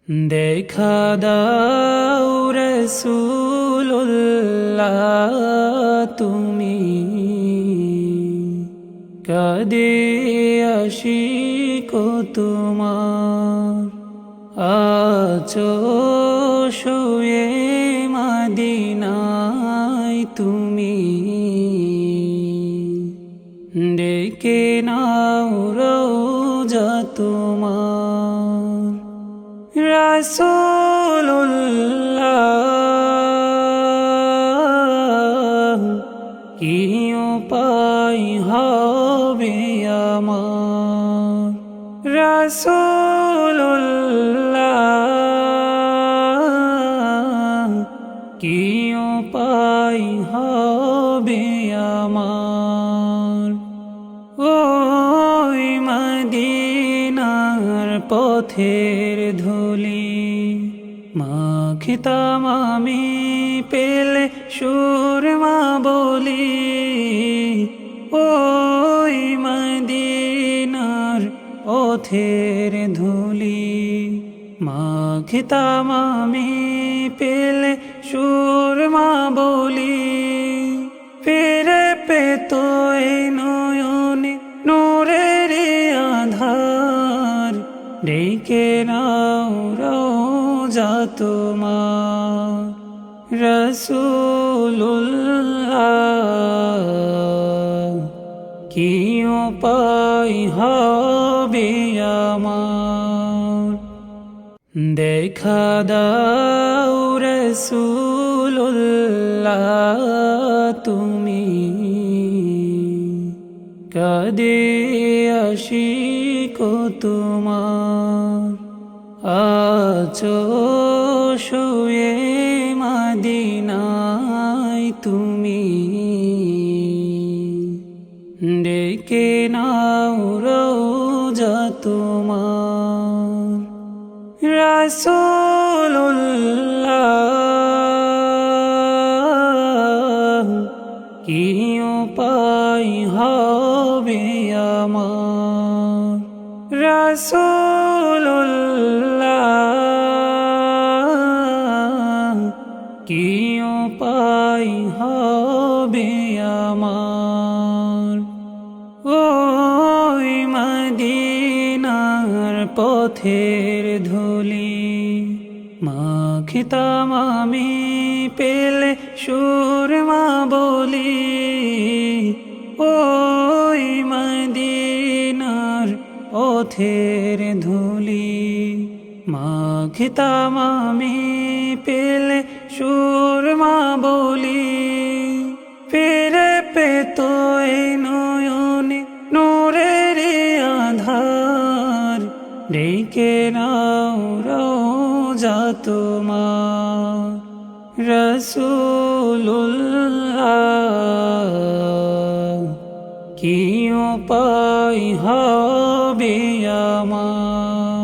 দেখা দাও রাসূলুল্লাহ তুমি কাঁদে আশিক তোমার আছো শুয়ে মদিনায় তুমি ডেকে নাও রওজা তোমার রাসূলুল্লাহ কি উপায় হবে আমার রাসূলুল্লাহ কি উপায় হবে আমার ওই মদিনার পথের ধুলি মাখিতাম আমি পেলে সুরমা বলি ওই মদিনার পথের ধুলি মাখিতাম আমি পেলে সুরমা বলি ফিরে পেত এই নয়নে নূরের আধার ডেকে নাও রওজা তোমার রাসূলুল্লাহ কি উপায় হবে আমার দেখা দাও রাসূলুল্লাহ তুমি কাঁদে আশিক তোমার আছো শুয়ে মদিনায় তুমি ডেকে নাও রওজা তোমার রাসূলুল্লাহ কি উপায় হবে আমার রাসূলুল্লাহ কি উপায় হবে আমার ওই মদিনার পথের ধুলি মাখিতাম আমি পেলে সুরমা বলি ওই মদিনার পথের ধুলি মাখিতাম আমি পেলে সুরমা বলি ফিরে পেত এই নয়নে নূরের আধার ডেকে নাও রওজা তোমার রাসূলুল্লাহ কি উপায় হবে আমার।